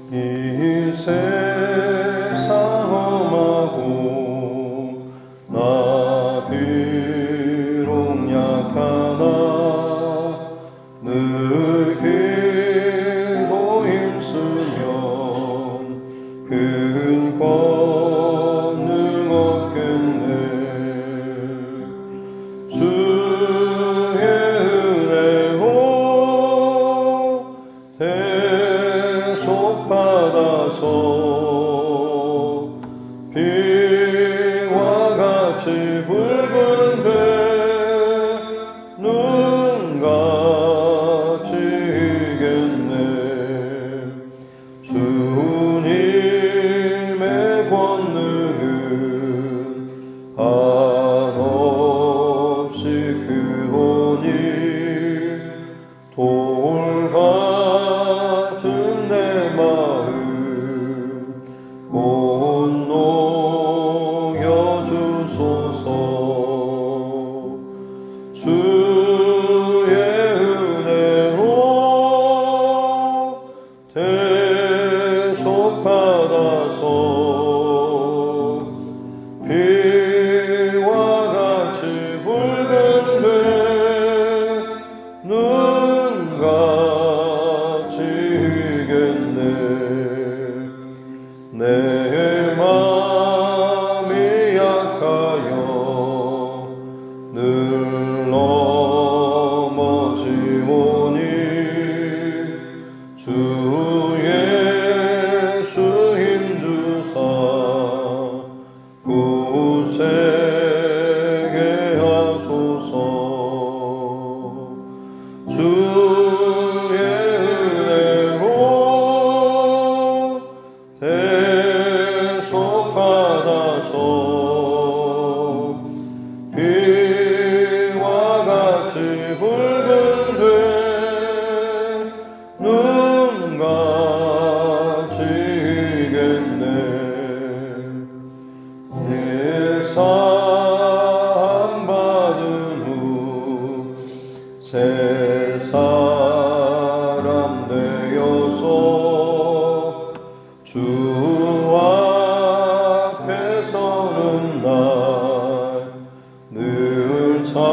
이 세상 험하고 나 비록 약하나 늘 기도 힘쓰면 큰 권능 얻겠네. 주의 은혜로 대속받아서 비와 같이 붉은 죄 눈같이 이겼네. 주님의 권능은 한없이 크오니 돌 같은 내 마음 못 녹여주소서. 주의 은혜로 대속받아서 비와 같이 붉은 죄 눈같이 이겼네. 내 맘이 약하여 늘 넘어지오니 주 예수 힘주사 굳세게 하소서. 주의 은혜로 대속받아서 비와 같이 붉은 죄 눈같이 이겼네. 내 사랑받은 후 새 사람 되어서 주 앞에 서는 날 늘 찬송하겠네.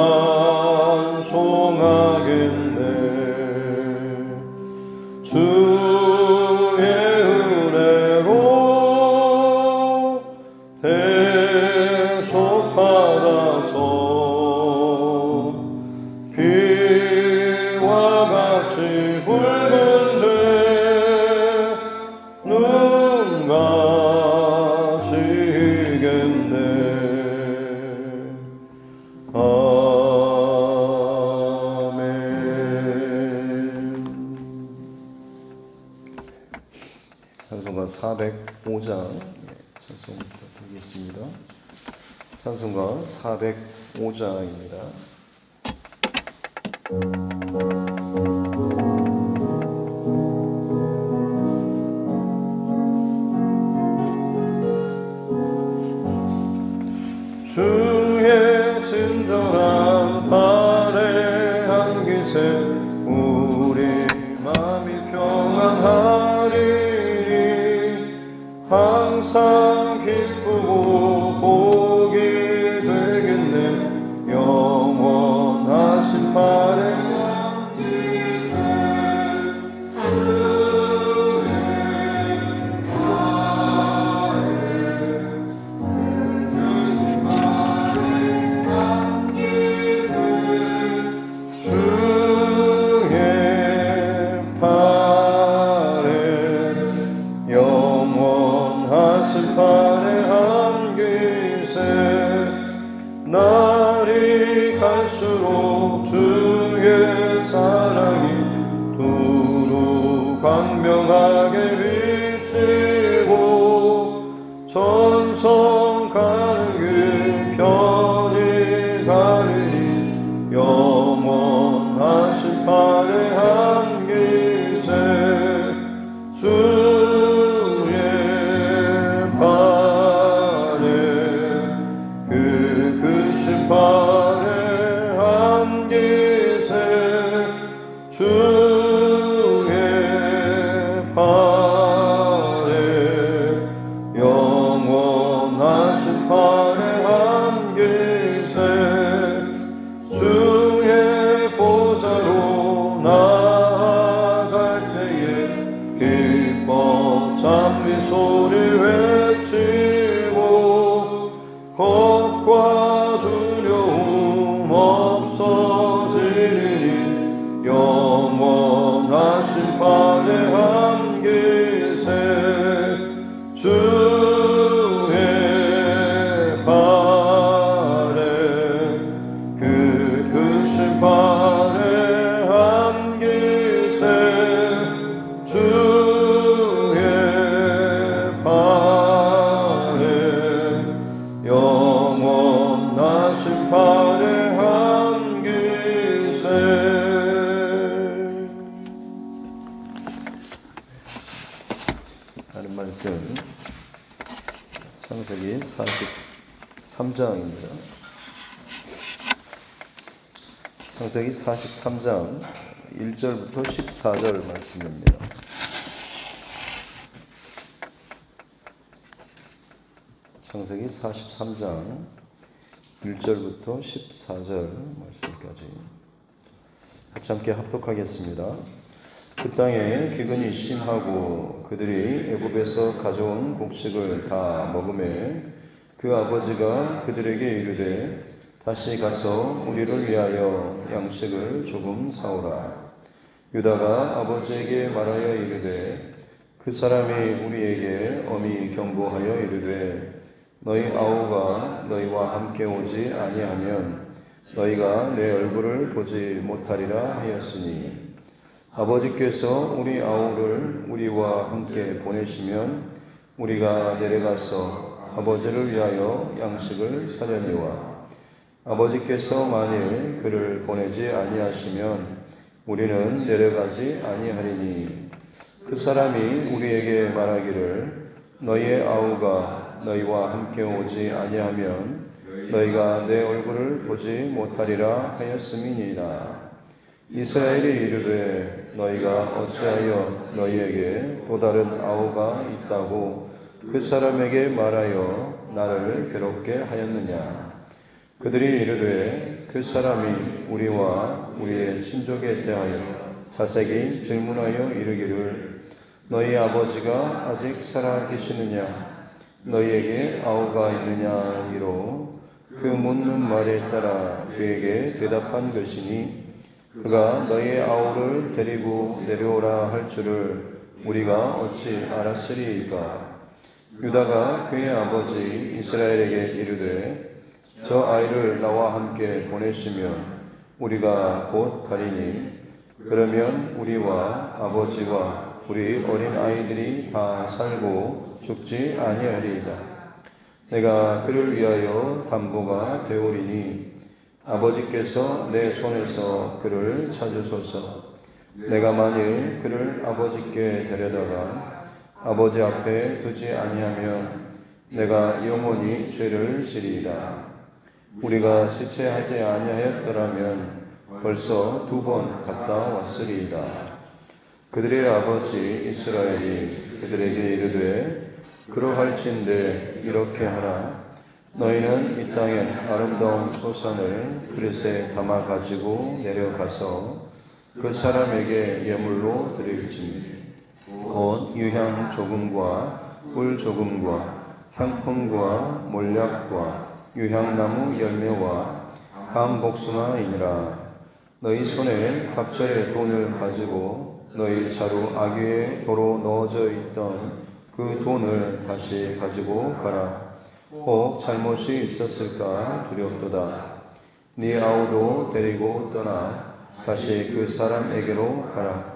주의 은혜로 대속받아서 비와 같이 붉은 죄 눈같이 이겼네. 아멘. 찬송가 405장 찬송 부탁드리겠습니다. 찬송가 405장입니다. 주의 친절한 발에 안기세 우리 마음이 평안하리니 항상 기쁘고 복이 되겠네. 영원하신 발에 발에 안기세. 날이 갈수록 주의 사랑이 두루 광명하게 비치고 전성 가는 길 편히 가리니 영원하신 발에 안기세. 주의 발 찬미 소리 외치고 겁과 두려움 없어지니 영원하신 판의 함기세 주의 발에 그 크신 판의 함기세 주의 발에 영원하신 판의 함기세. 하는 말씀 창세기 43장입니다. 창세기 43장 1절부터 14절 말씀입니다. 창세기 43장 1절부터 14절 말씀까지 같이 함께 합독하겠습니다. 그 땅에 기근이 심하고 그들이 애굽에서 가져온 곡식을 다 먹음에 그 아버지가 그들에게 이르되 다시 가서 우리를 위하여 양식을 조금 사오라. 유다가 아버지에게 말하여 이르되 그 사람이 우리에게 엄히 경고하여 이르되 너희 아우가 너희와 함께 오지 아니하면 너희가 내 얼굴을 보지 못하리라 하였으니 아버지께서 우리 아우를 우리와 함께 보내시면 우리가 내려가서 아버지를 위하여 양식을 사려니와 아버지께서 만일 그를 보내지 아니하시면 우리는 내려가지 아니하리니 그 사람이 우리에게 말하기를 너희의 아우가 너희와 함께 오지 아니하면 너희가 내 얼굴을 보지 못하리라 하였음이니이다. 이스라엘이 이르되 너희가 어찌하여 너희에게 또 다른 아우가 있다고 그 사람에게 말하여 나를 괴롭게 하였느냐. 그들이 이르되 그 사람이 우리와 우리의 친족에 대하여 자세히 질문하여 이르기를 너희 아버지가 아직 살아 계시느냐 너희에게 아우가 있느냐 이로 그 묻는 말에 따라 그에게 대답한 것이니 그가 너희의 아우를 데리고 내려오라 할 줄을 우리가 어찌 알았으리이까. 유다가 그의 아버지 이스라엘에게 이르되 저 아이를 나와 함께 보내시면 우리가 곧 가리니 그러면 우리와 아버지와 우리 어린 아이들이 다 살고 죽지 아니하리이다. 내가 그를 위하여 담보가 되오리니 아버지께서 내 손에서 그를 찾으소서. 내가 만일 그를 아버지께 데려다가 아버지 앞에 두지 아니하면 내가 영원히 죄를 지리이다. 우리가 시체하지 아니하였더라면 벌써 2번 갔다 왔으리이다. 그들의 아버지 이스라엘이 그들에게 이르되 그러할진대 이렇게 하라. 너희는 이 땅에 아름다운 소산을 그릇에 담아 가지고 내려가서 그 사람에게 예물로 드릴지니 곧 유향 조금과 꿀 조금과 향품과 몰약과 유향나무 열매와 감복숭아이니라. 너희 손에 갑절의 돈을 가지고 너희 자루 아귀에 도로 넣어져 있던 그 돈을 다시 가지고 가라. 혹 잘못이 있었을까 두렵도다. 네 아우도 데리고 떠나 다시 그 사람에게로 가라.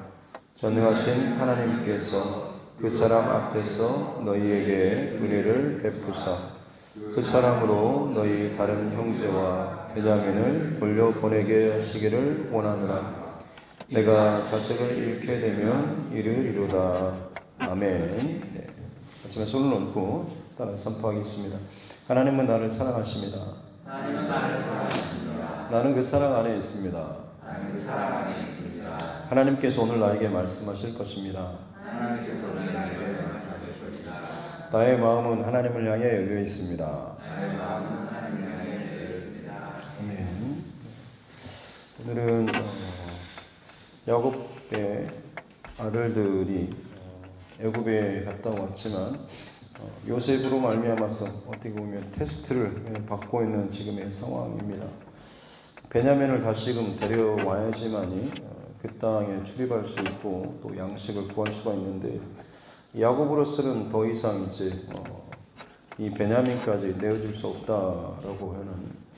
전능하신 하나님께서 그 사람 앞에서 너희에게 은혜를 베푸사 그 사람으로 너희 다른 형제와 베냐민을 돌려보내게 하시기를 원하노라. 내가 자식을 잃게 되면 이르리로다. 아멘. 네. 가슴에 손을 얹고 따라 선포하겠습니다. 하나님은 나를 사랑하십니다. 하나님은 나를 사랑하십니다. 나는 그 사랑 안에 있습니다. 나는 그 사랑 안에 있습니다. 하나님께서 오늘 나에게 말씀하실 것입니다. 하나님께서 오늘 나에게 말씀하실 것이다. 나의 마음은 하나님을 향해 열려 있습니다. 나의 마음은 하나님을 향해 열려 있습니다. 아멘. 오늘은 야곱의 아들들이 애굽에 갔다 왔지만 요셉으로 말미암아서 어떻게 보면 테스트를 받고 있는 지금의 상황입니다. 베냐민을 다시금 데려와야지만이 그 땅에 출입할 수 있고 또 양식을 구할 수가 있는데 야곱으로서는 더 이상 이제 이 베냐민까지 내어줄 수 없다라고 하는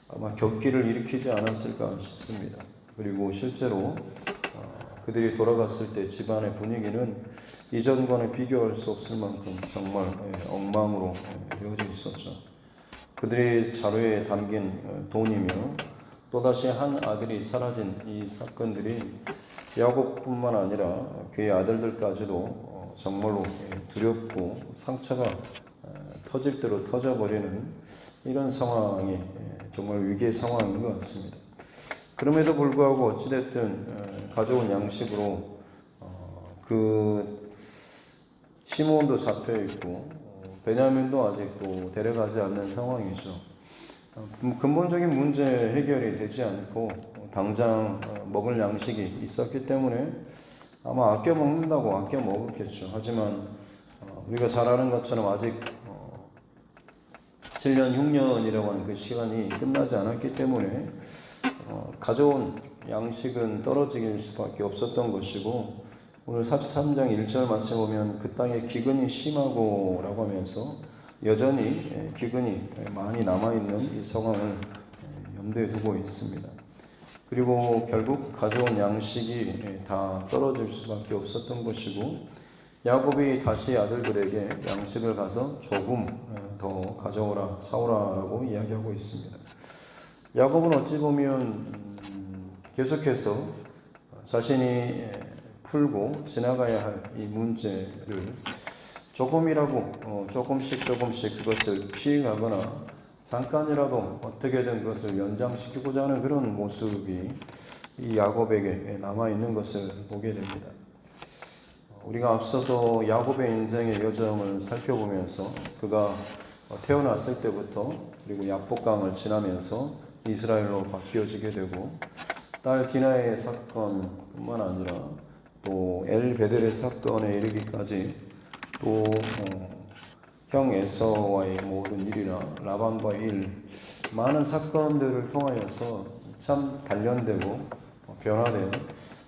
아마 격기를 일으키지 않았을까 싶습니다. 그리고 실제로 그들이 돌아갔을 때 집안의 분위기는 이전과는 비교할 수 없을 만큼 정말 엉망으로 되어져 있었죠. 그들의 자료에 담긴 돈이며 또다시 한 아들이 사라진 이 사건들이 야곱뿐만 아니라 그의 아들들까지도 정말로 두렵고 상처가 터질 대로 터져버리는 이런 상황이 정말 위기의 상황인 것 같습니다. 그럼에도 불구하고 어찌됐든 가져온 양식으로 그 시므온도 잡혀있고 베냐민도 아직도 데려가지 않는 상황이죠. 근본적인 문제 해결이 되지 않고 당장 먹을 양식이 있었기 때문에 아마 아껴 먹는다고 아껴 먹었겠죠. 하지만 우리가 잘 아는 것처럼 아직 7년, 6년이라고 하는 그 시간이 끝나지 않았기 때문에 가져온 양식은 떨어질 수밖에 없었던 것이고 오늘 43장 1절 말씀 보면 그 땅에 기근이 심하고 라고 하면서 여전히 기근이 많이 남아있는 이 상황을 염두에 두고 있습니다. 그리고 결국 가져온 양식이 다 떨어질 수밖에 없었던 것이고 야곱이 다시 아들들에게 양식을 가서 조금 더 가져오라 사오라라고 이야기하고 있습니다. 야곱은 어찌 보면 계속해서 자신이 풀고 지나가야 할 이 문제를 조금이라고 조금씩 그것을 피해가거나 잠깐이라도 어떻게든 그것을 연장시키고자 하는 그런 모습이 이 야곱에게 남아있는 것을 보게 됩니다. 우리가 앞서서 야곱의 인생의 여정을 살펴보면서 그가 태어났을 때부터 그리고 야복강을 지나면서 이스라엘로 바뀌어지게 되고 딸 디나의 사건뿐만 아니라 또 엘베델의 사건에 이르기까지 또 형 에서와의 모든 일이나 라반과의 일 많은 사건들을 통하여서 참 단련되고 변화된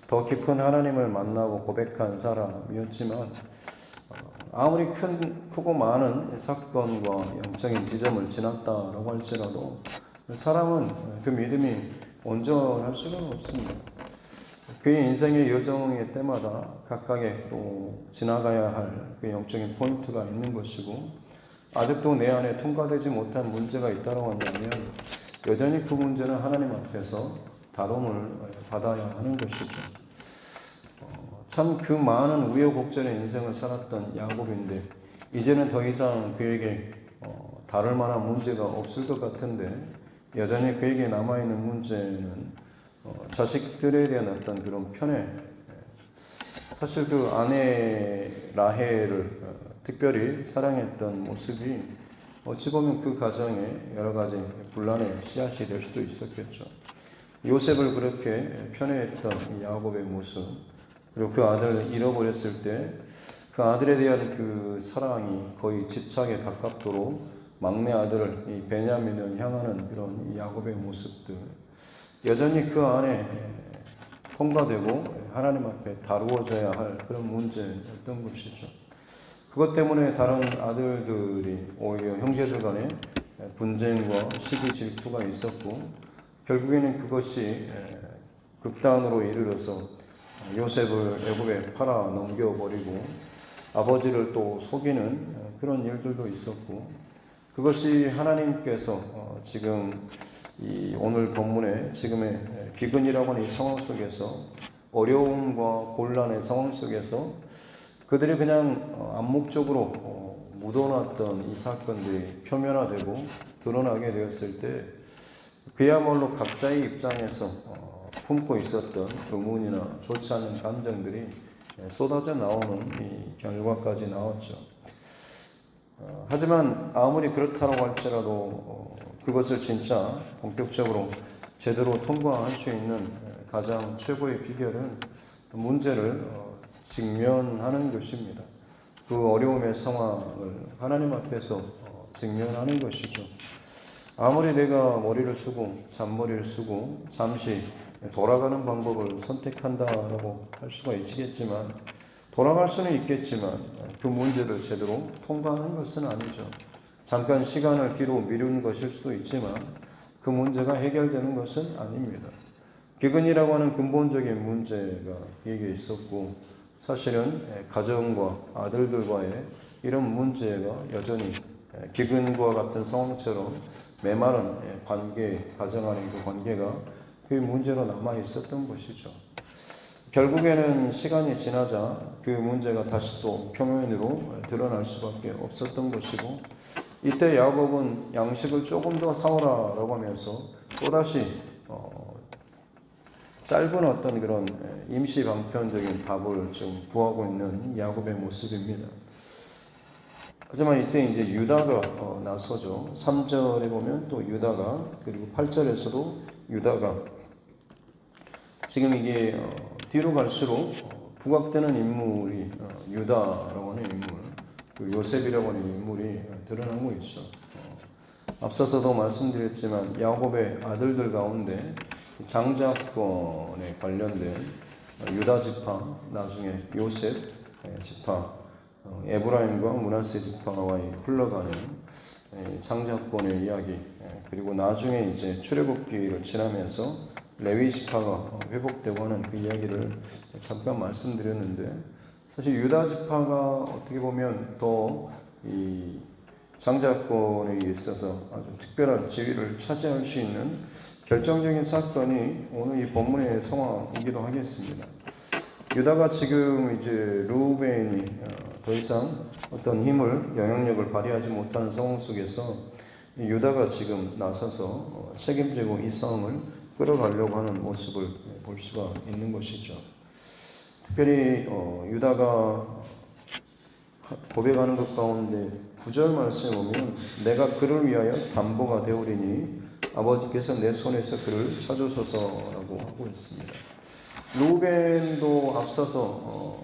더 깊은 하나님을 만나고 고백한 사람이었지만 아무리 크고 많은 사건과 영적인 지점을 지났다라고 할지라도 사람은 그 믿음이 온전할 수가 없습니다. 그의 인생의 여정의 때마다 각각의 또 지나가야 할 그 영적인 포인트가 있는 것이고 아직도 내 안에 통과되지 못한 문제가 있다고 한다면 여전히 그 문제는 하나님 앞에서 다름을 받아야 하는 것이죠. 참 그 많은 우여곡절의 인생을 살았던 야곱인데 이제는 더 이상 그에게 다룰 만한 문제가 없을 것 같은데 여전히 그에게 남아있는 문제는 자식들에 대한 어떤 그런 편애, 사실 그 아내 라헬을 특별히 사랑했던 모습이 어찌 보면 그 가정에 여러 가지 분란의 씨앗이 될 수도 있었겠죠. 요셉을 그렇게 편애했던 야곱의 모습, 그리고 그 아들을 잃어버렸을 때 그 아들에 대한 그 사랑이 거의 집착에 가깝도록 막내 아들을 이 베냐민을 향하는 그런 야곱의 모습들, 여전히 그 안에 통과되고 하나님 앞에 다루어져야 할 그런 문제였던 것이죠. 그것 때문에 다른 아들들이 오히려 형제들 간에 분쟁과 시기 질투가 있었고 결국에는 그것이 극단으로 이르러서 요셉을 애굽에 팔아 넘겨버리고 아버지를 또 속이는 그런 일들도 있었고 그것이 하나님께서 지금 이 오늘 본문에 지금의 기근이라고 하는 이 상황 속에서 어려움과 곤란의 상황 속에서 그들이 그냥 암묵적으로 묻어놨던 이 사건들이 표면화되고 드러나게 되었을 때 그야말로 각자의 입장에서 품고 있었던 의문이나 좋지 않은 감정들이 쏟아져 나오는 이 결과까지 나왔죠. 하지만 아무리 그렇다고 할지라도 그것을 진짜 본격적으로 제대로 통과할 수 있는 가장 최고의 비결은 문제를 직면하는 것입니다. 그 어려움의 상황을 하나님 앞에서 직면하는 것이죠. 아무리 내가 머리를 쓰고 잔머리를 쓰고 잠시 돌아가는 방법을 선택한다라고 할 수가 있겠지만, 돌아갈 수는 있겠지만 그 문제를 제대로 통과하는 것은 아니죠. 잠깐 시간을 뒤로 미루는 것일 수도 있지만 그 문제가 해결되는 것은 아닙니다. 기근이라고 하는 근본적인 문제가 여기에 있었고, 사실은 가정과 아들들과의 이런 문제가 여전히 기근과 같은 상황처럼 메마른 관계, 가정 안의 그 관계가 그 문제로 남아 있었던 것이죠. 결국에는 시간이 지나자 그 문제가 다시 또 표면으로 드러날 수밖에 없었던 것이고, 이때 야곱은 양식을 조금 더 사오라라고 하면서 또다시 짧은 어떤 그런 임시 방편적인 밥을 좀 구하고 있는 야곱의 모습입니다. 하지만 이때 이제 유다가 나서죠. 3절에 보면 또 유다가, 그리고 8절에서도 유다가, 지금 이게 뒤로 갈수록 부각되는 인물이 유다라고 하는 인물, 그 요셉이라고 하는 인물이 드러나고 있어. 앞서서도 말씀드렸지만 야곱의 아들들 가운데 장자권에 관련된 유다 지파, 나중에 요셉 지파, 에브라임과 므낫세 지파와의 흘러가는 장자권의 이야기, 그리고 나중에 이제 출애굽기를 지나면서 레위 지파가 회복되고 하는 그 이야기를 잠깐 말씀드렸는데, 사실 유다 지파가 어떻게 보면 더 이 장자권에 있어서 아주 특별한 지위를 차지할 수 있는 결정적인 사건이 오늘 이 본문의 상황이기도 하겠습니다. 유다가 지금 이제 르우벤이 더 이상 어떤 힘을, 영향력을 발휘하지 못하는 상황 속에서 유다가 지금 나서서 책임지고 이 상황을 끌어가려고 하는 모습을 볼 수가 있는 것이죠. 특별히 유다가 고백하는 것 가운데 9절 말씀에 보면, 내가 그를 위하여 담보가 되오리니 아버지께서 내 손에서 그를 찾으소서라고 하고 있습니다. 루벤도 앞서서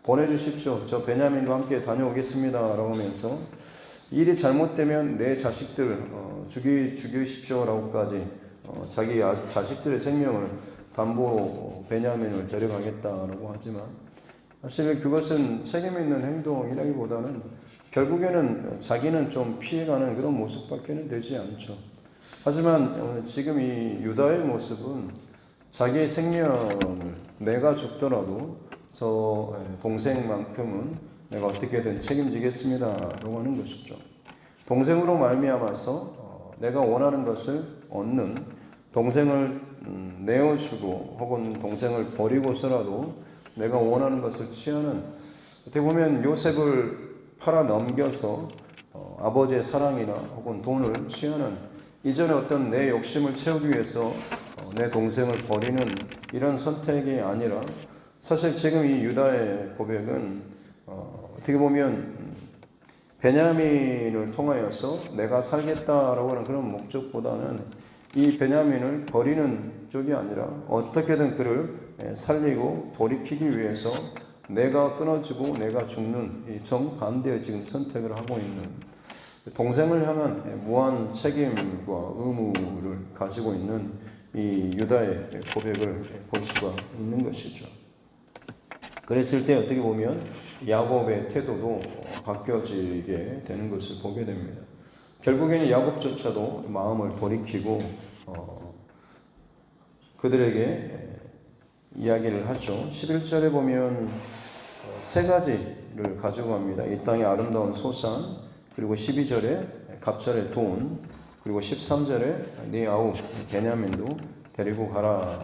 보내주십시오, 저 베냐민과 함께 다녀오겠습니다 라고 하면서 일이 잘못되면 내 자식들 죽이십시오라고까지 자기 자식들의 생명을 담보로 베냐민을 데려가겠다라고 하지만, 사실 그것은 책임 있는 행동이라기보다는 결국에는 자기는 좀 피해가는 그런 모습밖에는 되지 않죠. 하지만 지금 이 유다의 모습은 자기의 생명을, 내가 죽더라도 저 동생만큼은 내가 어떻게든 책임지겠습니다 라고 하는 것이죠. 동생으로 말미암아서 내가 원하는 것을 얻는, 동생을 내어주고 혹은 동생을 버리고서라도 내가 원하는 것을 취하는, 어떻게 보면 요셉을 팔아 넘겨서 아버지의 사랑이나 혹은 돈을 취하는, 이전에 어떤 내 욕심을 채우기 위해서 내 동생을 버리는 이런 선택이 아니라, 사실 지금 이 유다의 고백은 어떻게 보면 베냐민을 통하여서 내가 살겠다라고 하는 그런 목적보다는 이 베냐민을 버리는 쪽이 아니라 어떻게든 그를 살리고 돌이키기 위해서 내가 끊어지고 내가 죽는 이 정반대의 지금 선택을 하고 있는, 동생을 향한 무한 책임과 의무를 가지고 있는 이 유다의 고백을 볼 수가 있는 것이죠. 그랬을 때 어떻게 보면 야곱의 태도도 바뀌어지게 되는 것을 보게 됩니다. 결국에는 야곱조차도 마음을 돌이키고 그들에게 이야기를 하죠. 11절에 보면 세 가지를 가지고 갑니다. 이 땅의 아름다운 소산, 그리고 12절에 갑절의 돈, 그리고 13절에 네 아우 베냐민도 데리고 가라.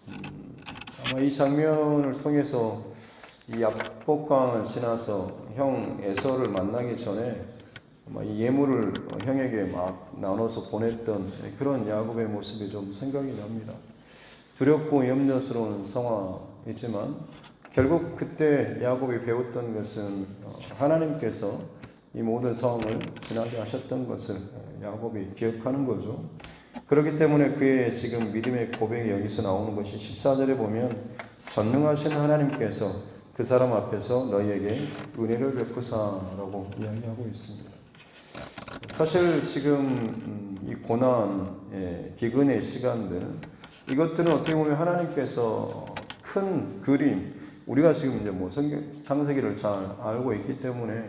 아마 이 장면을 통해서 이 압복강을 지나서 형 에서를 만나기 전에 아마 이 예물을 형에게 막 나눠서 보냈던 그런 야곱의 모습이 좀 생각이 납니다. 두렵고 염려스러운 상황이지만 결국 그때 야곱이 배웠던 것은 하나님께서 이 모든 상황을 지나게 하셨던 것을 야곱이 기억하는 거죠. 그렇기 때문에 그의 지금 믿음의 고백이 여기서 나오는 것이 14절에 보면 전능하신 하나님께서 그 사람 앞에서 너희에게 은혜를 베푸사라고 이야기하고 있습니다. 사실 지금 이 고난, 기근의 시간들, 이것들은 어떻게 보면 하나님께서 큰 그림, 우리가 지금 이제 뭐 창세기를 잘 알고 있기 때문에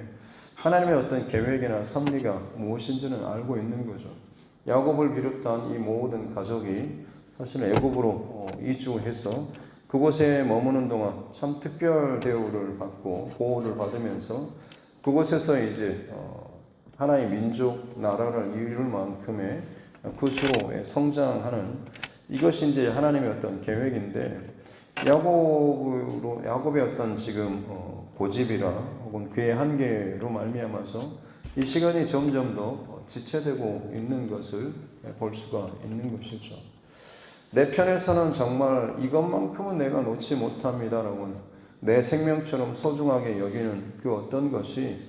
하나님의 어떤 계획이나 섭리가 무엇인지는 알고 있는 거죠. 야곱을 비롯한 이 모든 가족이 사실 애굽으로 이주해서 그곳에 머무는 동안 참 특별 대우를 받고 보호를 받으면서 그곳에서 이제 하나의 민족, 나라를 이룰 만큼의 구주로 성장하는 이것이 이제 하나님의 어떤 계획인데 야곱의 어떤 지금 고집이라 혹은 그의 한계로 말미암아서 이 시간이 점점 더 지체되고 있는 것을 볼 수가 있는 것이죠. 내 편에서는 정말 이것만큼은 내가 놓지 못합니다라고 내 생명처럼 소중하게 여기는 그 어떤 것이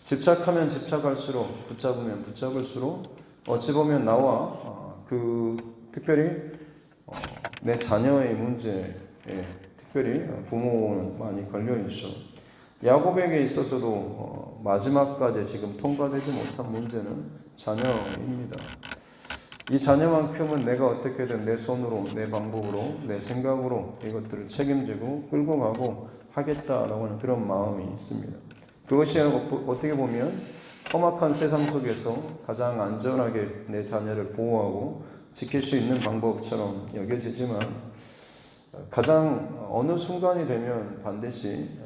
집착하면 집착할수록 붙잡으면 붙잡을수록 어찌 보면 나와 특별히 내 자녀의 문제에 특별히 부모는 많이 걸려 있죠. 야곱에게 있어서도 마지막까지 지금 통과되지 못한 문제는 자녀입니다. 이 자녀만큼은 내가 어떻게든 내 손으로, 내 방법으로, 내 생각으로 이것들을 책임지고 끌고 가고 하겠다라고 하는 그런 마음이 있습니다. 그것이 어떻게 보면 험악한 세상 속에서 가장 안전하게 내 자녀를 보호하고 지킬 수 있는 방법처럼 여겨지지만 가장 어느 순간이 되면 반드시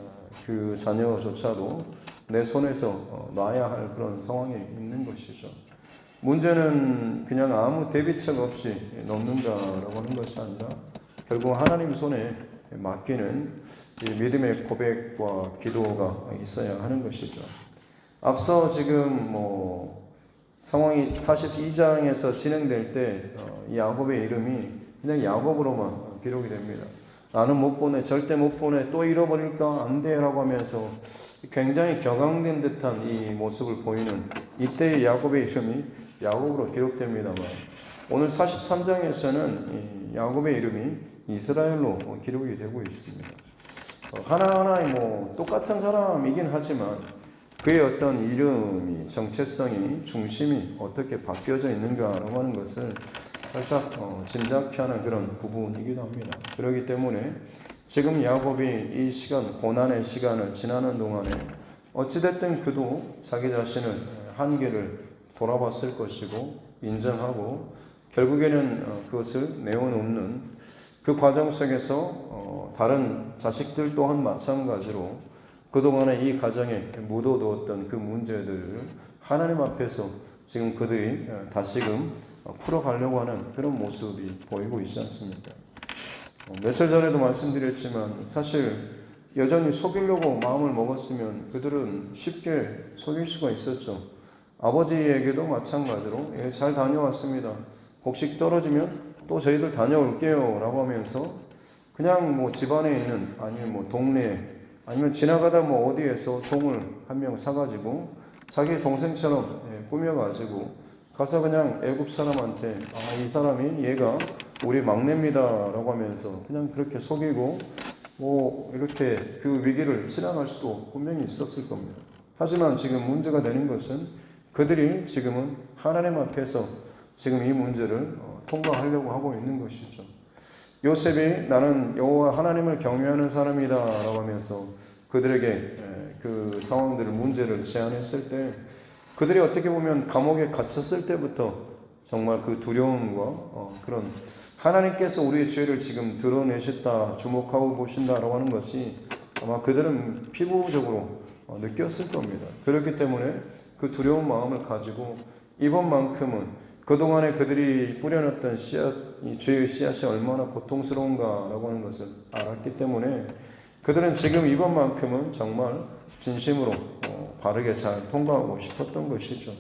그 자녀조차도 내 손에서 놔야 할 그런 상황에 있는 것이죠. 문제는 그냥 아무 대비책 없이 놓는다라고 하는 것이 아니라 결국 하나님 손에 맡기는 믿음의 고백과 기도가 있어야 하는 것이죠. 앞서 지금 상황이 42장에서 진행될 때 야곱의 이름이 그냥 야곱으로만 기록이 됩니다. 나는 못 보내, 절대 못 보내, 또 잃어버릴까 안 돼라고 하면서 굉장히 격앙된 듯한 이 모습을 보이는 이때의 야곱의 이름이 야곱으로 기록됩니다만 오늘 43장에서는 야곱의 이름이 이스라엘로 기록이 되고 있습니다. 하나하나 똑같은 사람이긴 하지만 그의 어떤 이름이, 정체성이, 중심이 어떻게 바뀌어져 있는가라고 하는 것을 살짝 짐작케 하는 그런 부분이기도 합니다. 그렇기 때문에 지금 야곱이 이 시간, 고난의 시간을 지나는 동안에 어찌됐든 그도 자기 자신을 한계를 돌아봤을 것이고 인정하고 결국에는 그것을 내어놓는 그 과정 속에서 다른 자식들 또한 마찬가지로 그동안에 이 가정에 묻어두었던 그 문제들을 하나님 앞에서 지금 그들이 다시금 풀어가려고 하는 그런 모습이 보이고 있지 않습니까? 며칠 전에도 말씀드렸지만 사실 여전히 속이려고 마음을 먹었으면 그들은 쉽게 속일 수가 있었죠. 아버지에게도 마찬가지로 잘 다녀왔습니다. 곡식 떨어지면 또 저희들 다녀올게요 라고 하면서 그냥 집안에 있는 아니면 동네에 아니면 지나가다 어디에서 종을 한 명 사가지고 자기 동생처럼 꾸며가지고 가서 그냥 애굽 사람한테 이 사람이 얘가 우리 막내입니다라고 하면서 그냥 그렇게 속이고 이렇게 그 위기를 지나갈 수도 분명히 있었을 겁니다. 하지만 지금 문제가 되는 것은 그들이 지금은 하나님 앞에서 지금 이 문제를 통과하려고 하고 있는 것이죠. 요셉이 나는 여호와 하나님을 경외하는 사람이다라고 하면서 그들에게 그 상황들을 문제를 제안했을 때 그들이 어떻게 보면 감옥에 갇혔을 때부터 정말 그 두려움과 그런 하나님께서 우리의 죄를 지금 드러내셨다 주목하고 보신다라고 하는 것이 아마 그들은 피부적으로 느꼈을 겁니다. 그렇기 때문에 그 두려운 마음을 가지고 이번만큼은 그동안에 그들이 뿌려놨던 씨앗, 이 죄의 씨앗이 얼마나 고통스러운가라고 하는 것을 알았기 때문에 그들은 지금 이번만큼은 정말 진심으로 바르게 잘 통과하고 싶었던 것이죠.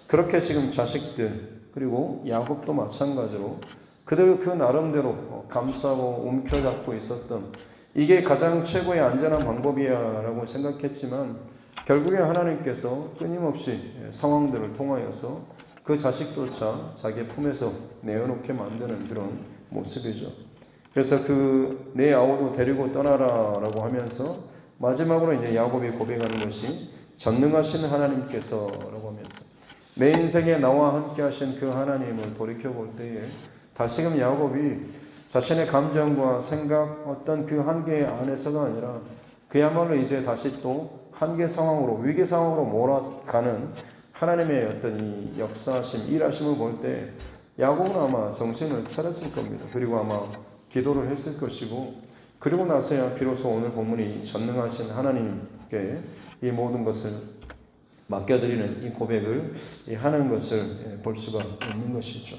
그렇게 지금 자식들 그리고 야곱도 마찬가지로 그들 그 나름대로 감싸고 움켜잡고 있었던 이게 가장 최고의 안전한 방법이야라고 생각했지만 결국에 하나님께서 끊임없이 상황들을 통하여서 그 자식조차 자기 품에서 내어놓게 만드는 그런 모습이죠. 그래서 내 아우도 데리고 떠나라라고 하면서 마지막으로 이제 야곱이 고백하는 것이 전능하신 하나님께서라고 하면서 내 인생에 나와 함께 하신 그 하나님을 돌이켜 볼 때에 다시금 야곱이 자신의 감정과 생각 어떤 그 한계 안에서가 아니라 그야말로 이제 다시 또 한계 상황으로 위기 상황으로 몰아가는 하나님의 어떤 이 역사하심 일하심을 볼 때 야곱은 아마 정신을 차렸을 겁니다. 그리고 아마 기도를 했을 것이고 그리고 나서야 비로소 오늘 본문이 전능하신 하나님께 이 모든 것을 맡겨드리는 이 고백을 하는 것을 볼 수가 있는 것이죠.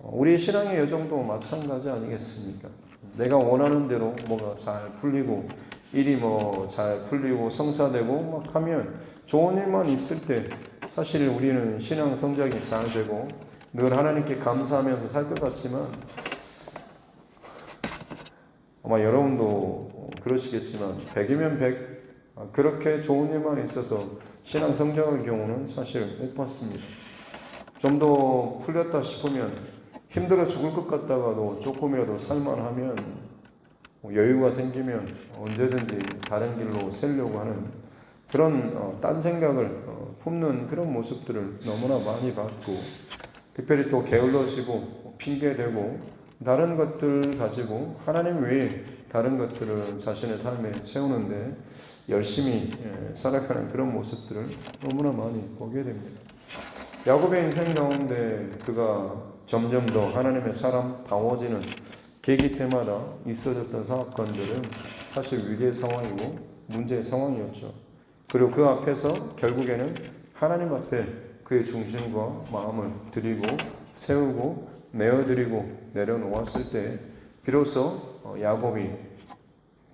우리 신앙의 여정도 마찬가지 아니겠습니까? 내가 원하는 대로 뭐가 잘 풀리고 일이 잘 풀리고 성사되고 막 하면 좋은 일만 있을 때 사실 우리는 신앙 성장이 잘 되고 늘 하나님께 감사하면서 살 것 같지만 아마 여러분도 그러시겠지만 100이면 100 그렇게 좋은 일만 있어서 신앙 성장의 경우는 사실 못 봤습니다. 좀 더 풀렸다 싶으면 힘들어 죽을 것 같다가도 조금이라도 살만하면 여유가 생기면 언제든지 다른 길로 세려고 하는 그런 딴 생각을 품는 그런 모습들을 너무나 많이 봤고 특별히 또 게을러지고 핑계대고 다른 것들 가지고 하나님 외에 다른 것들을 자신의 삶에 채우는데 열심히 살아가는 그런 모습들을 너무나 많이 보게 됩니다. 야곱의 인생 가운데 그가 점점 더 하나님의 사람다워지는 계기 때마다 있어졌던 사건들은 사실 위기의 상황이고 문제의 상황이었죠. 그리고 그 앞에서 결국에는 하나님 앞에 그의 중심과 마음을 드리고 세우고 내어드리고 내려놓았을 때 비로소 야곱이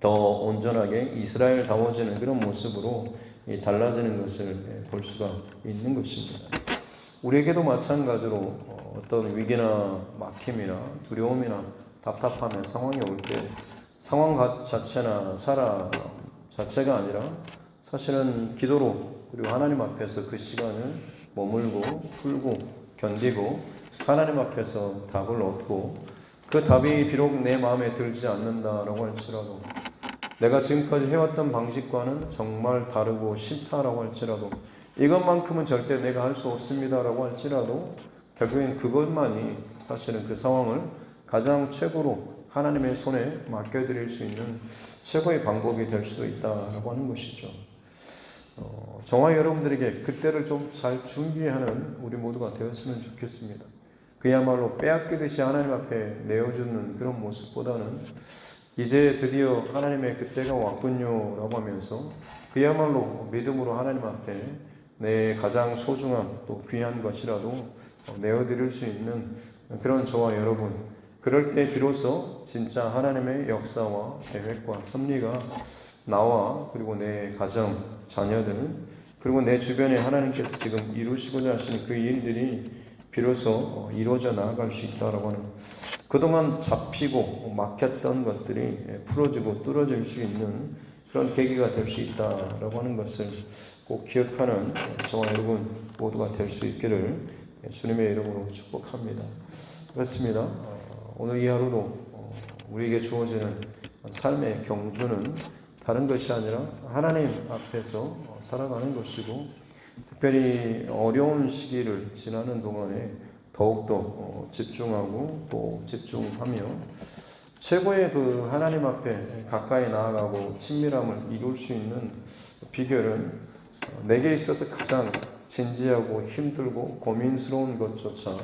더 온전하게 이스라엘다워지는 그런 모습으로 달라지는 것을 볼 수가 있는 것입니다. 우리에게도 마찬가지로 어떤 위기나 막힘이나 두려움이나 답답함의 상황이 올 때 상황 자체나 사람 자체가 아니라 사실은 기도로 그리고 하나님 앞에서 그 시간을 머물고 풀고 견디고 하나님 앞에서 답을 얻고 그 답이 비록 내 마음에 들지 않는다라고 할지라도 내가 지금까지 해왔던 방식과는 정말 다르고 싫다라고 할지라도 이것만큼은 절대 내가 할 수 없습니다라고 할지라도 결국엔 그것만이 사실은 그 상황을 가장 최고로 하나님의 손에 맡겨드릴 수 있는 최고의 방법이 될 수도 있다라고 하는 것이죠. 저와 여러분들에게 그때를 좀 잘 준비하는 우리 모두가 되었으면 좋겠습니다. 그야말로 빼앗기듯이 하나님 앞에 내어주는 그런 모습보다는 이제 드디어 하나님의 그때가 왔군요 라고 하면서 그야말로 믿음으로 하나님 앞에 내 가장 소중한 또 귀한 것이라도 내어드릴 수 있는 그런 저와 여러분, 그럴 때 비로소 진짜 하나님의 역사와 계획과 섭리가 나와 그리고 내 가정, 자녀들 그리고 내 주변에 하나님께서 지금 이루시고자 하시는 그 일들이 비로소 이루어져 나아갈 수 있다라고 하는 그동안 잡히고 막혔던 것들이 풀어지고 뚫어질 수 있는 그런 계기가 될 수 있다라고 하는 것을 꼭 기억하는 저와 여러분 모두가 될 수 있기를 주님의 이름으로 축복합니다. 그렇습니다. 오늘 이 하루도 우리에게 주어지는 삶의 경주는 다른 것이 아니라 하나님 앞에서 살아가는 것이고 특별히 어려운 시기를 지나는 동안에 더욱더 집중하고 또 집중하며 최고의 그 하나님 앞에 가까이 나아가고 친밀함을 이룰 수 있는 비결은 내게 있어서 가장 진지하고 힘들고 고민스러운 것조차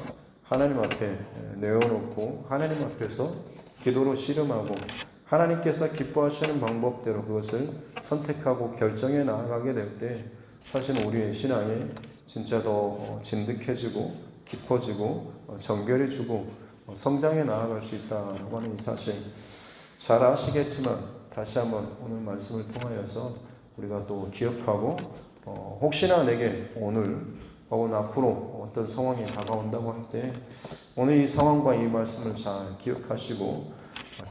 하나님 앞에 내어놓고 하나님 앞에서 기도로 씨름하고 하나님께서 기뻐하시는 방법대로 그것을 선택하고 결정해 나아가게 될 때 사실 우리의 신앙이 진짜 더 진득해지고 깊어지고 정결해지고 성장해 나아갈 수 있다고 하는 이 사실 잘 아시겠지만 다시 한번 오늘 말씀을 통하여서 우리가 또 기억하고 혹시나 내게 오늘 혹은 앞으로 어떤 상황이 다가온다고 할 때 오늘 이 상황과 이 말씀을 잘 기억하시고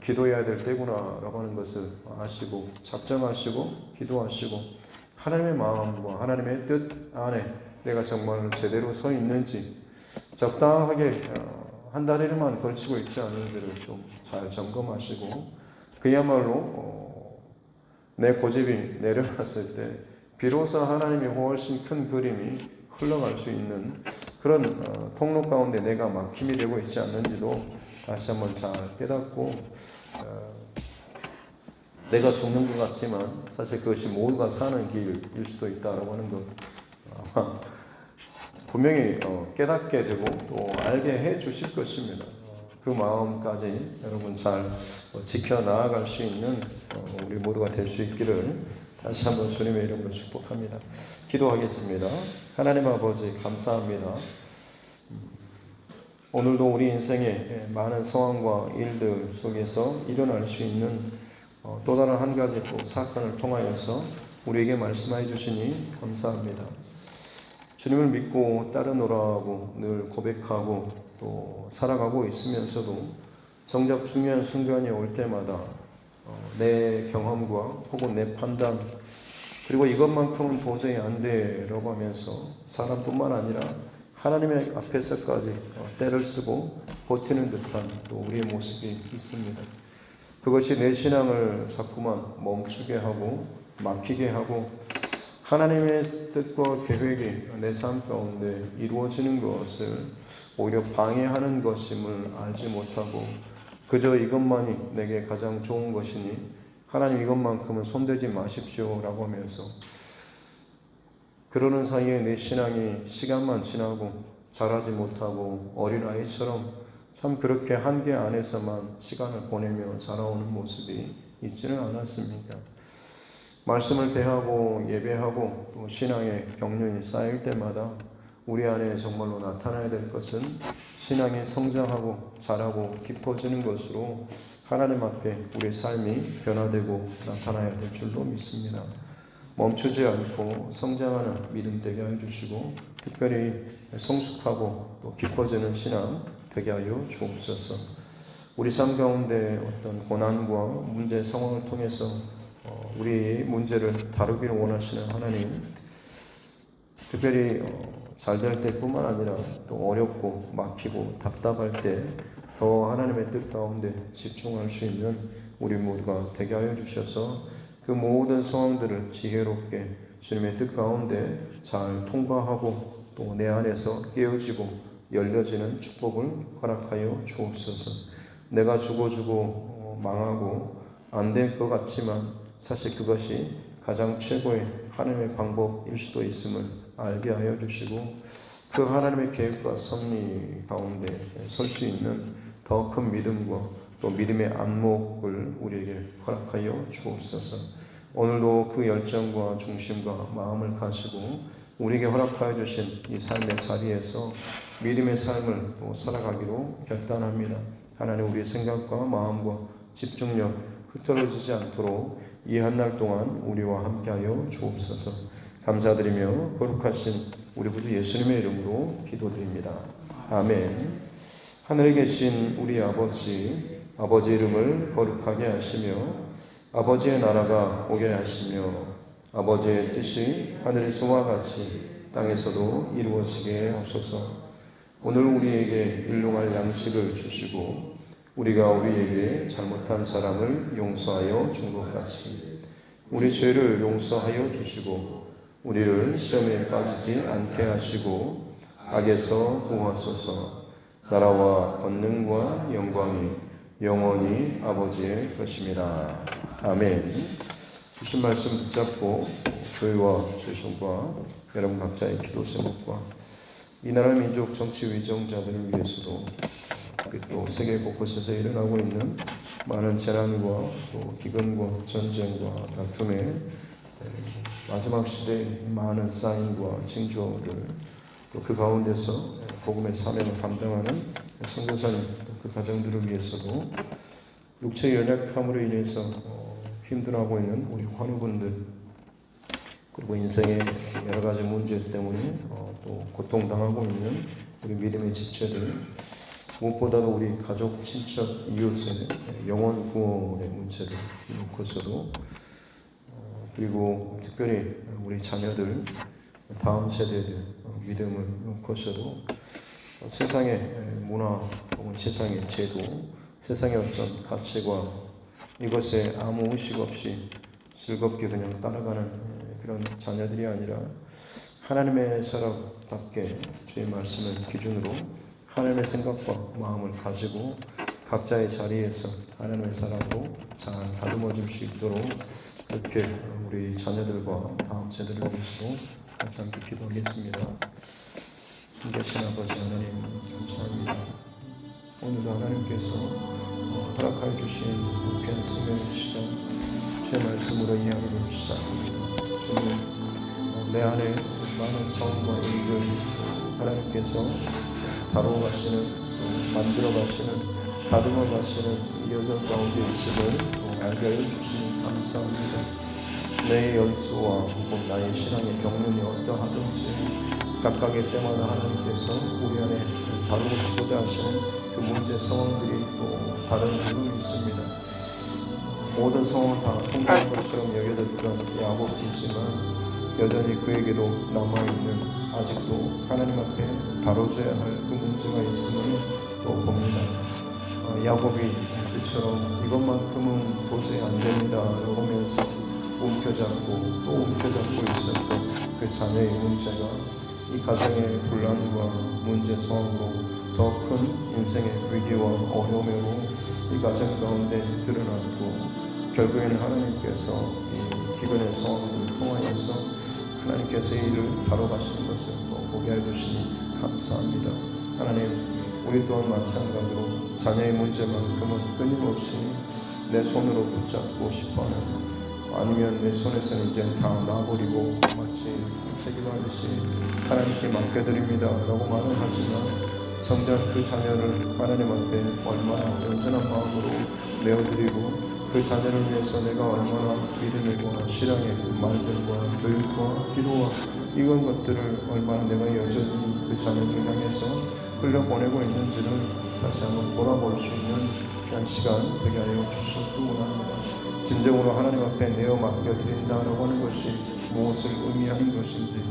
기도해야 될 때구나라고 하는 것을 아시고 작정하시고 기도하시고 하나님의 마음과 하나님의 뜻 안에 내가 정말 제대로 서 있는지 적당하게 한 달에만 걸치고 있지 않은지를 좀 잘 점검하시고 그야말로 내 고집이 내려갔을 때 비로소 하나님의 훨씬 큰 그림이 흘러갈 수 있는 그런 통로 가운데 내가 막힘이 되고 있지 않는지도 다시 한번 잘 깨닫고 내가 죽는 것 같지만 사실 그것이 모두가 사는 길일 수도 있다라고 하는 것 아마 분명히 깨닫게 되고 또 알게 해 주실 것입니다. 그 마음까지 여러분 잘 지켜 나아갈 수 있는 우리 모두가 될 수 있기를 다시 한번 주님의 이름으로 축복합니다. 기도하겠습니다. 하나님 아버지 감사합니다. 오늘도 우리 인생의 많은 상황과 일들 속에서 일어날 수 있는 또 다른 한 가지 또 사건을 통하여서 우리에게 말씀해 주시니 감사합니다. 주님을 믿고 따르노라고 늘 고백하고 또 살아가고 있으면서도 정작 중요한 순간이 올 때마다 내 경험과 혹은 내 판단 그리고 이것만큼은 도저히 안 돼라고 하면서 사람뿐만 아니라 하나님의 앞에서까지 때를 쓰고 버티는 듯한 또 우리의 모습이 있습니다. 그것이 내 신앙을 자꾸만 멈추게 하고 막히게 하고 하나님의 뜻과 계획이 내 삶 가운데 이루어지는 것을 오히려 방해하는 것임을 알지 못하고 그저 이것만이 내게 가장 좋은 것이니 하나님 이것만큼은 손대지 마십시오라고 하면서 그러는 사이에 내 신앙이 시간만 지나고 자라지 못하고 어린아이처럼 참 그렇게 한계 안에서만 시간을 보내며 자라오는 모습이 있지는 않았습니까? 말씀을 대하고 예배하고 또 신앙의 경륜이 쌓일 때마다 우리 안에 정말로 나타나야 될 것은 신앙이 성장하고 자라고 깊어지는 것으로 하나님 앞에 우리의 삶이 변화되고 나타나야 될 줄로 믿습니다. 멈추지 않고 성장하는 믿음 되게 해주시고 특별히 성숙하고 또 깊어지는 신앙 되게 하여 주옵소서. 우리 삶 가운데 어떤 고난과 문제 상황을 통해서 우리 문제를 다루기를 원하시는 하나님, 특별히 잘 될 때뿐만 아니라 또 어렵고 막히고 답답할 때 더 하나님의 뜻 가운데 집중할 수 있는 우리 모두가 되게 하여 주셔서 그 모든 상황들을 지혜롭게 주님의 뜻 가운데 잘 통과하고 또 내 안에서 깨어지고 열려지는 축복을 허락하여 주옵소서. 내가 죽어주고 망하고 안 될 것 같지만 사실 그것이 가장 최고의 하나님의 방법일 수도 있음을 알게 하여 주시고 그 하나님의 계획과 섭리 가운데 설 수 있는 더 큰 믿음과 또 믿음의 안목을 우리에게 허락하여 주옵소서. 오늘도 그 열정과 중심과 마음을 가지고 우리에게 허락하여 주신 이 삶의 자리에서 믿음의 삶을 또 살아가기로 결단합니다. 하나님 우리의 생각과 마음과 집중력 흐트러지지 않도록 이 한 날 동안 우리와 함께하여 주옵소서. 감사드리며 거룩하신 우리 구주 예수님의 이름으로 기도드립니다. 아멘. 하늘에 계신 우리 아버지 이름을 거룩하게 하시며 아버지의 나라가 오게 하시며 아버지의 뜻이 하늘에서와 같이 땅에서도 이루어지게 하소서. 오늘 우리에게 일용할 양식을 주시고 우리가 우리에게 잘못한 사람을 용서하여 준 것 같이 우리 죄를 용서하여 주시고 우리를 시험에 빠지지 않게 하시고 악에서 구하소서. 나라와 권능과 영광이 영원히 아버지의 것입니다. 아멘. 주신 말씀 붙잡고 교회와 최종과 여러분 각자의 기도 제목과 이 나라 민족 정치 위정자들을 위해서도 또 세계 곳곳에서 일어나고 있는 많은 재난과 또 기근과 전쟁과 다툼의 마지막 시대의 많은 사인과 징조들 또 그 가운데서 복음의 사명을 감당하는 선교사님 그 가정들을 위해서도 육체의 연약함으로 인해서 힘들어하고 있는 우리 환우분들 그리고 인생의 여러 가지 문제 때문에 또 고통당하고 있는 우리 믿음의 지체들 무엇보다도 우리 가족, 친척, 이웃의 영혼 구원의 문제를 놓고서도 그리고 특별히 우리 자녀들 다음 세대들 믿음을 놓고서도 세상의 문화 혹은 세상의 제도, 세상의 어떤 가치관 이것에 아무 의식 없이 즐겁게 그냥 따라가는 그런 자녀들이 아니라 하나님의 사람답게 주의 말씀을 기준으로 하나님의 생각과 마음을 가지고 각자의 자리에서 하나님의 사람으로 잘 다듬어 줄 수 있도록 그렇게 우리 자녀들과 다음 세대를 위해서도 같이 함께 기도하겠습니다. 신기하신 아버지 하나님 감사합니다. 오늘도 하나님께서 허락하여 주신 귀한 생명의 시간 주의 말씀으로 이야기를 주시옵소서. 주님 내 안에 많은 성과 일들 하나님께서 다루어 가시는 만들어 가시는 다듬어 가시는 이 여정 가운데 있음을 알게 하여 주시니 감사합니다. 내 연수와 혹은 나의 신앙의 경륜이 어떠하든지 각각의 때마다 하나님께서 우리 안에 다루시고자 하시는 그 문제 상황들이 또 다른 이유가 있습니다. 모든 상황을 다 통과한 것처럼 여겨졌던 야곱이지만 여전히 그에게도 남아있는 아직도 하나님 앞에 다뤄져야 할 그 문제가 있음을 또 봅니다. 야곱이 그처럼 이것만큼은 도저히 안 됩니다 라고 하면서 움켜잡고 또 움켜잡고 있었던 그 자녀의 문제가 이 가정의 분란과 문제 상황으로 더 큰 인생의 위기와 어려움으로 이 가정 가운데 드러났고 결국에는 하나님께서 이 기근의 상황을 통하여서 하나님께서 이 일을 다뤄가시는 것을 또 보게 해주시니 감사합니다. 하나님 우리 또한 마찬가지로 자녀의 문제만큼은 끊임없이 내 손으로 붙잡고 싶어하는 아니면 내 손에서는 이제 다 놔버리고 마치 책임하듯이 하나님께 맡겨드립니다 라고 말은 하지만 정작 그 자녀를 하나님 앞에 얼마나 온전한 마음으로 내어드리고 그 자녀를 위해서 내가 얼마나 믿음과 신앙의 말들과 교육과 기도와 이런 것들을 얼마나 내가 여전히 그 자녀를 향해서 흘려보내고 있는지를 다시 한번 돌아볼 수 있는 그런 시간 되게 하여 주시기 원합니다. 진정으로 하나님 앞에 내어 맡겨드린다라고 하는 것이 무엇을 의미하는 것인지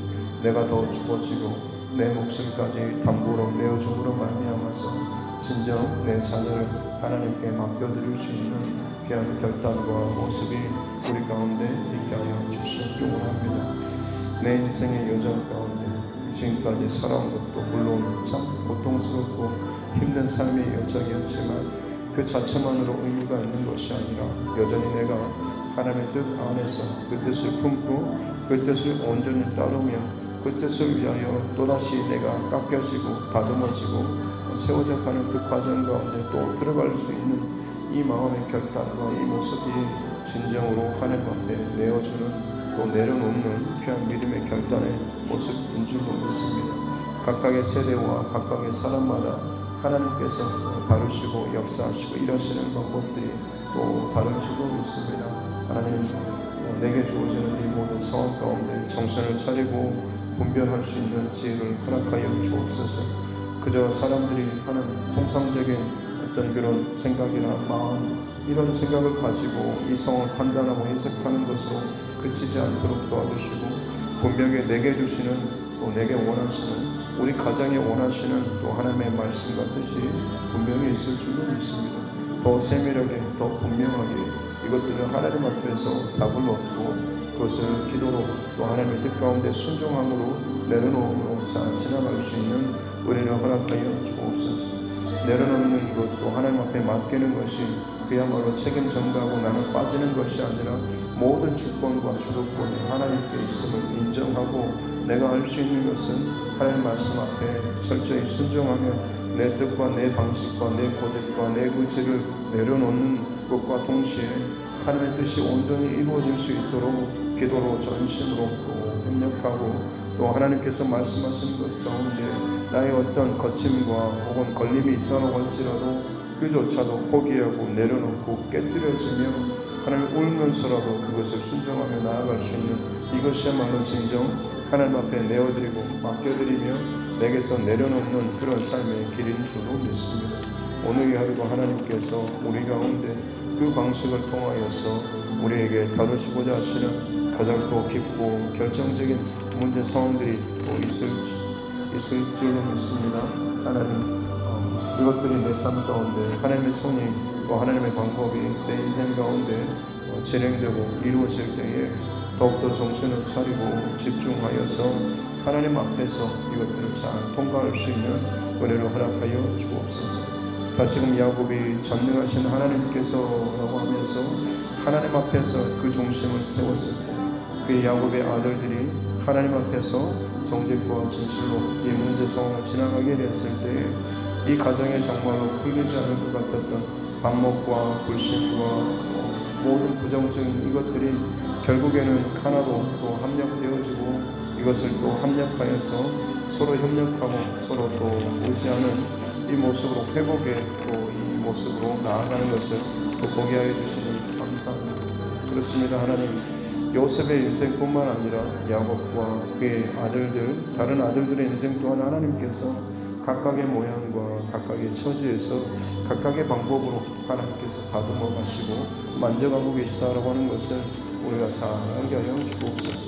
내가 더 죽어지고 내 목숨까지 담보로 내어줌으로 말미암아서 진정 내 자녀를 하나님께 맡겨드릴 수 있는 귀한 결단과 모습이 우리 가운데 있게 하여 주시기 원합니다. 내 인생의 여정 가운데 지금까지 살아온 것도 물론 참 고통스럽고 힘든 삶의 여정이었지만 그 자체만으로 의미가 있는 것이 아니라 여전히 내가 하나님의 뜻 안에서 그 뜻을 품고 그 뜻을 온전히 따르며 그 뜻을 위하여 또다시 내가 깎여지고 다듬어지고 세워져 가는 그 과정 가운데 또 들어갈 수 있는 이 마음의 결단과 이 모습이 진정으로 하나님 앞에 내어주는 또 내려놓는 귀한 믿음의 결단의 모습인 줄로 믿습니다. 각각의 세대와 각각의 사람마다 하나님께서 다루시고 역사하시고 일하시는 방법들이 또 다른 줄로 믿습니다. 하나님 내게 주어지는 이 모든 상황 가운데 정신을 차리고 분별할 수 있는 지혜를 허락하여 주옵소서. 그저 사람들이 하는 통상적인 어떤 그런 생각이나 마음 이런 생각을 가지고 이 상황을 판단하고 해석하는 것으로 그치지 않도록 도와주시고 분명히 내게 주시는 또 내게 원하시는 우리 가정에 원하시는 또 하나님의 말씀과 뜻이 분명히 있을 줄로 믿습니다. 더 세밀하게 더 분명하게 이것들을 하나님 앞에서 답을 얻고 그것을 기도로 또 하나님의 뜻 가운데 순종함으로 내려놓음으로 잘 지나갈 수 있는 은혜를 허락하여 주옵소서. 내려놓는 것 또 하나님 앞에 맡기는 것이 그야말로 책임 전가하고 나는 빠지는 것이 아니라 모든 주권과 주도권이 하나님께 있음을 인정하고 내가 할 수 있는 것은 하나님 말씀 앞에 철저히 순종하며 내 뜻과 내 방식과 내 고집과 내 의지를 내려놓는 것과 동시에 하나님의 뜻이 온전히 이루어질 수 있도록 기도로 전심으로 또 협력하고 또 하나님께서 말씀하시는 것 가운데 나의 어떤 거침과 혹은 걸림이 있다고 할지라도 그조차도 포기하고 내려놓고 깨뜨려지며 하나님 울면서라도 그것을 순종하며 나아갈 수 있는 이것이야말로 진정 하나님 앞에 내어드리고 맡겨드리며 내게서 내려놓는 그런 삶의 길인 줄로 믿습니다. 오늘 이 하루도 하나님께서 우리 가운데 그 방식을 통하여서 우리에게 다루시고자 하시는 가장 또 깊고 결정적인 문제 상황들이 또 있을 있을 줄로 믿습니다. 하나님, 이것들이 내 삶 가운데 하나님의 손이 또 하나님의 방법이 내 인생 가운데 진행되고 이루어질 때에 더욱더 정신을 차리고 집중하여서 하나님 앞에서 이것들을 잘 통과할 수 있는 은혜를 허락하여 주옵소서. 다시금 야곱이 전능하신 하나님께서라고 하면서 하나님 앞에서 그 중심을 세웠을 때 그 야곱의 아들들이 하나님 앞에서 정직과 진실로 이 문제 상황을 지나가게 됐을 때 이 가정에 정말로 풀리지 않을 것 같았던 반목과 불신과 모든 부정적인 이것들이 결국에는 하나로 또 합력되어지고 이것을 또 합력하여서 서로 협력하고 서로 또 의지하는 이 모습으로 회복의 또 이 모습으로 나아가는 것을 또 보게 하여 주시니 감사합니다. 그렇습니다. 하나님, 요셉의 인생뿐만 아니라 야곱과 그의 아들들, 다른 아들들의 인생 또한 하나님께서 각각의 모양과 각각의 처지에서 각각의 방법으로 하나님께서 다듬어 가시고 만져가고 계시다라고 하는 것을 우리가 잘 알게 하여 주옵소서.